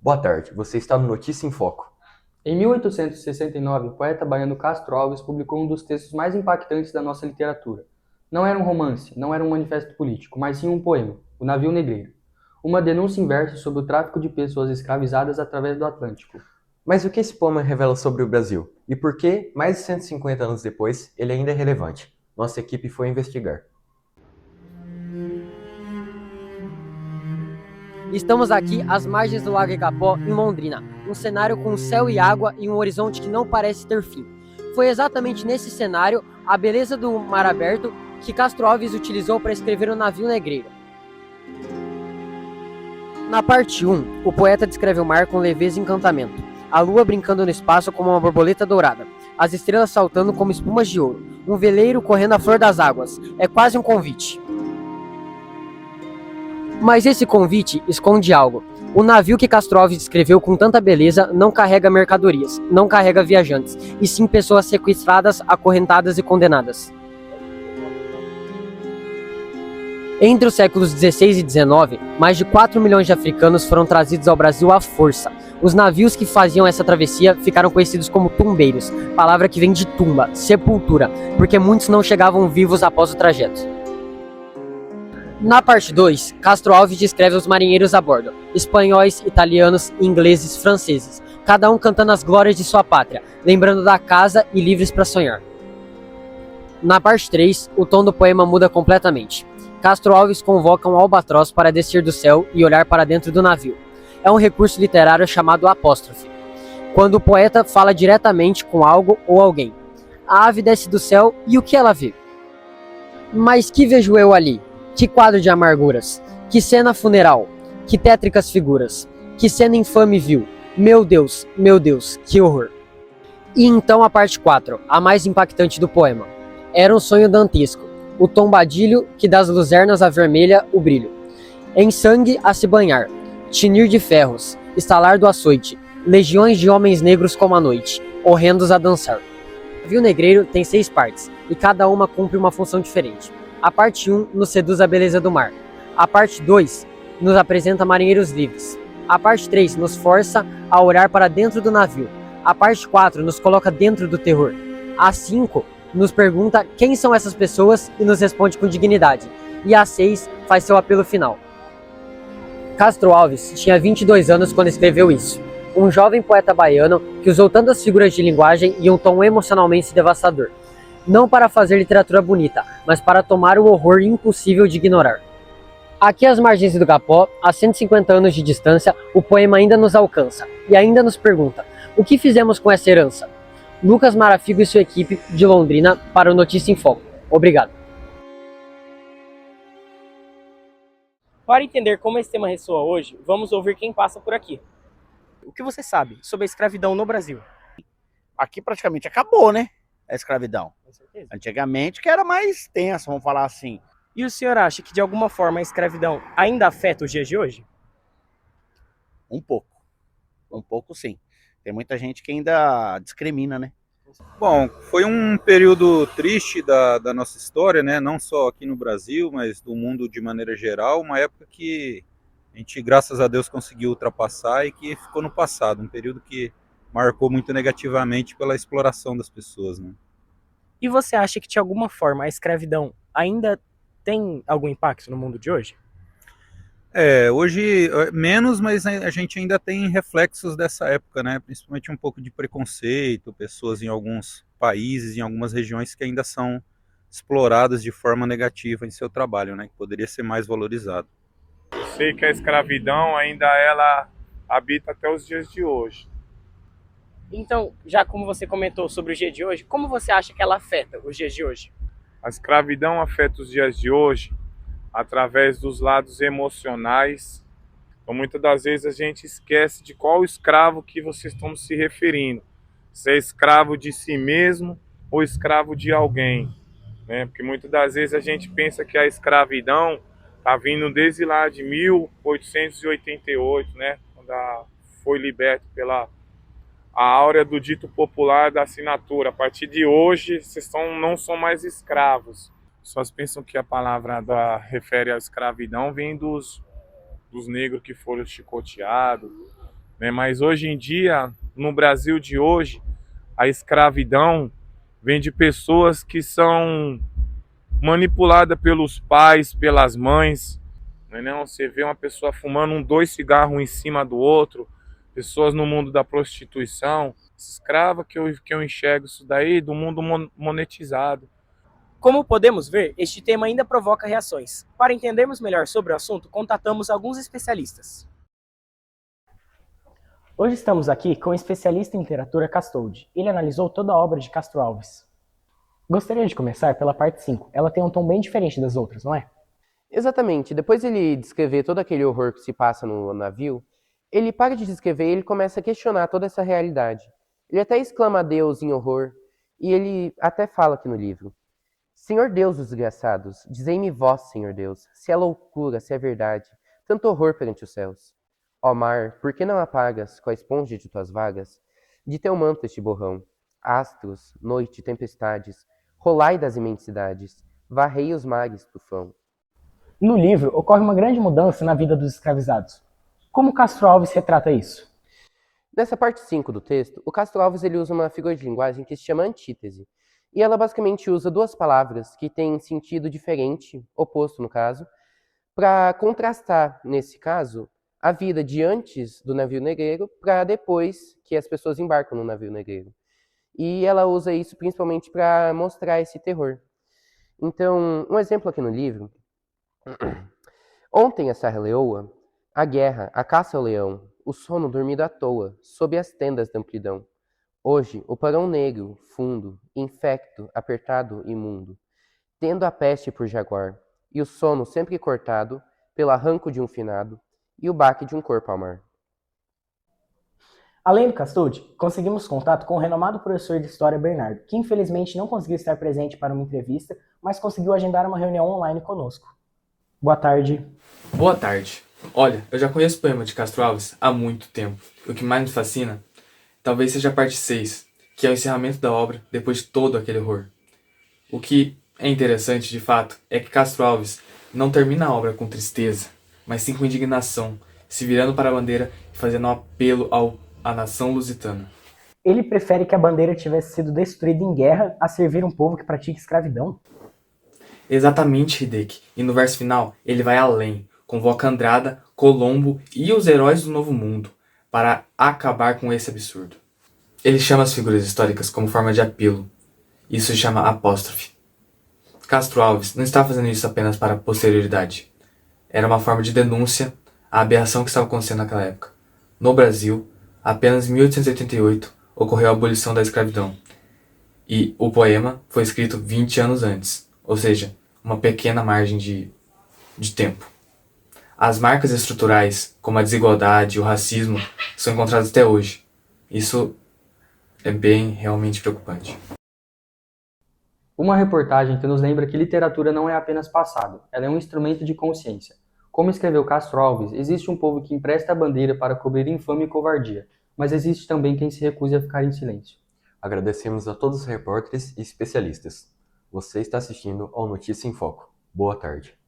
Boa tarde, você está no Notícia em Foco. Em 1869, o poeta baiano Castro Alves publicou um dos textos mais impactantes da nossa literatura. Não era um romance, não era um manifesto político, mas sim um poema, O Navio Negreiro. Uma denúncia em versos sobre o tráfico de pessoas escravizadas através do Atlântico. Mas o que esse poema revela sobre o Brasil? E por que, mais de 150 anos depois, ele ainda é relevante? Nossa equipe foi investigar. Estamos aqui às margens do Lago Igapó, em Londrina, um cenário com céu e água e um horizonte que não parece ter fim. Foi exatamente nesse cenário, a beleza do mar aberto, que Castro Alves utilizou para escrever O Navio Negreiro. Na parte 1, o poeta descreve o mar com leveza e encantamento, a lua brincando no espaço como uma borboleta dourada, as estrelas saltando como espumas de ouro, um veleiro correndo à flor das águas, é quase um convite. Mas esse convite esconde algo. O navio que Castro Alves descreveu com tanta beleza não carrega mercadorias, não carrega viajantes, e sim pessoas sequestradas, acorrentadas e condenadas. Entre os séculos 16 e 19, mais de 4 milhões de africanos foram trazidos ao Brasil à força. Os navios que faziam essa travessia ficaram conhecidos como tumbeiros, palavra que vem de tumba, sepultura, porque muitos não chegavam vivos após o trajeto. Na parte 2, Castro Alves descreve os marinheiros a bordo, espanhóis, italianos, ingleses, franceses, cada um cantando as glórias de sua pátria, lembrando da casa e livres para sonhar. Na parte 3, o tom do poema muda completamente. Castro Alves convoca um albatroz para descer do céu e olhar para dentro do navio. É um recurso literário chamado apóstrofe, quando o poeta fala diretamente com algo ou alguém. A ave desce do céu e o que ela vê? Mas que vejo eu ali? Que quadro de amarguras, que cena funeral, que tétricas figuras, que cena infame viu, meu Deus, que horror. E então a parte 4, a mais impactante do poema. Era um sonho dantesco, o tombadilho que das luzernas a vermelha o brilho. Em sangue a se banhar, tinir de ferros, estalar do açoite, legiões de homens negros como a noite, horrendos a dançar. O Navio Negreiro tem 6 partes, e cada uma cumpre uma função diferente. A parte 1 nos seduz a beleza do mar. A parte 2 nos apresenta marinheiros livres. A parte 3 nos força a olhar para dentro do navio. A parte 4 nos coloca dentro do terror. A 5 nos pergunta quem são essas pessoas e nos responde com dignidade. E a 6 faz seu apelo final. Castro Alves tinha 22 anos quando escreveu isso. Um jovem poeta baiano que usou tantas figuras de linguagem e um tom emocionalmente devastador. Não para fazer literatura bonita, mas para tomar o horror impossível de ignorar. Aqui às margens do Igapó, a 150 anos de distância, o poema ainda nos alcança e ainda nos pergunta: o que fizemos com essa herança? Lucas Marafigo e sua equipe de Londrina para o Notícia em Foco. Obrigado. Para entender como esse tema ressoa hoje, vamos ouvir quem passa por aqui. O que você sabe sobre a escravidão no Brasil? Aqui praticamente acabou, né? A escravidão. Com certeza. Antigamente que era mais tensa, vamos falar assim. E o senhor acha que de alguma forma a escravidão ainda afeta os dias de hoje? Um pouco sim. Tem muita gente que ainda discrimina, né? Bom, foi um período triste da nossa história, né? Não só aqui no Brasil, mas do mundo de maneira geral. Uma época que a gente, graças a Deus, conseguiu ultrapassar e que ficou no passado. Um período que marcou muito negativamente pela exploração das pessoas, né? E você acha que de alguma forma a escravidão ainda tem algum impacto no mundo de hoje? Hoje menos, mas a gente ainda tem reflexos dessa época, né? Principalmente um pouco de preconceito, pessoas em alguns países, em algumas regiões que ainda são exploradas de forma negativa em seu trabalho, né? Que poderia ser mais valorizado. Eu sei que a escravidão ainda ela habita até os dias de hoje. Então, já como você comentou sobre o dia de hoje, como você acha que ela afeta os dias de hoje? A escravidão afeta os dias de hoje através dos lados emocionais. Então, muitas das vezes a gente esquece de qual escravo que vocês estão se referindo. Se é escravo de si mesmo ou escravo de alguém, né? Porque muitas das vezes a gente pensa que a escravidão está vindo desde lá de 1888, né? Quando foi liberto pela a áurea do dito popular da assinatura. A partir de hoje, vocês não são mais escravos. As pessoas pensam que a palavra refere à escravidão vem dos negros que foram chicoteados, né? Mas hoje em dia, no Brasil de hoje, a escravidão vem de pessoas que são manipuladas pelos pais, pelas mães, né? Não, você vê uma pessoa fumando dois cigarros um em cima do outro, pessoas no mundo da prostituição, escrava que eu enxergo isso daí do mundo monetizado. Como podemos ver, este tema ainda provoca reações. Para entendermos melhor sobre o assunto, contatamos alguns especialistas. Hoje estamos aqui com o especialista em literatura Castoldi. Ele analisou toda a obra de Castro Alves. Gostaria de começar pela parte 5. Ela tem um tom bem diferente das outras, não é? Exatamente. Depois ele descrever todo aquele horror que se passa no navio, ele para de descrever e ele começa a questionar toda essa realidade. Ele até exclama a Deus em horror, e ele até fala aqui no livro: Senhor Deus dos desgraçados, dizei-me vós, Senhor Deus, se é loucura, se é verdade, tanto horror perante os céus. Ó mar, por que não apagas, com a esponja de tuas vagas, de teu manto este borrão? Astros, noite, tempestades, rolai das imensidades, varrei os mares, tufão. No livro, ocorre uma grande mudança na vida dos escravizados. Como Castro Alves retrata isso? Nessa parte 5 do texto, o Castro Alves ele usa uma figura de linguagem que se chama antítese. E ela basicamente usa duas palavras que têm sentido diferente, oposto no caso, para contrastar, nesse caso, a vida de antes do navio negreiro para depois que as pessoas embarcam no navio negreiro. E ela usa isso principalmente para mostrar esse terror. Então, um exemplo aqui no livro. Ontem a serra-leoa, a guerra, a caça ao leão, o sono dormido à toa, sob as tendas da amplidão. Hoje, o porão negro, fundo, infecto, apertado, imundo, tendo a peste por jaguar, e o sono sempre cortado pelo arranco de um finado e o baque de um corpo ao mar. Além do Castoldi, conseguimos contato com o renomado professor de História Bernardo, que infelizmente não conseguiu estar presente para uma entrevista, mas conseguiu agendar uma reunião online conosco. Boa tarde. Boa tarde. Olha, eu já conheço o poema de Castro Alves há muito tempo. O que mais me fascina talvez seja a parte 6, que é o encerramento da obra depois de todo aquele horror. O que é interessante, de fato, é que Castro Alves não termina a obra com tristeza, mas sim com indignação, se virando para a bandeira e fazendo um apelo à nação lusitana. Ele prefere que a bandeira tivesse sido destruída em guerra a servir um povo que pratica escravidão? Exatamente, Hideki. E no verso final, ele vai além, convoca Andrada, Colombo e os heróis do Novo Mundo para acabar com esse absurdo. Ele chama as figuras históricas como forma de apelo. Isso se chama apóstrofe. Castro Alves não está fazendo isso apenas para a posterioridade. Era uma forma de denúncia à aberração que estava acontecendo naquela época. No Brasil, apenas em 1888 ocorreu a abolição da escravidão. E o poema foi escrito 20 anos antes, ou seja, uma pequena margem de tempo. As marcas estruturais, como a desigualdade e o racismo, são encontradas até hoje. Isso é bem realmente preocupante. Uma reportagem que nos lembra que literatura não é apenas passado, ela é um instrumento de consciência. Como escreveu Castro Alves, existe um povo que empresta a bandeira para cobrir infâmia e covardia, mas existe também quem se recusa a ficar em silêncio. Agradecemos a todos os repórteres e especialistas. Você está assistindo ao Notícia em Foco. Boa tarde.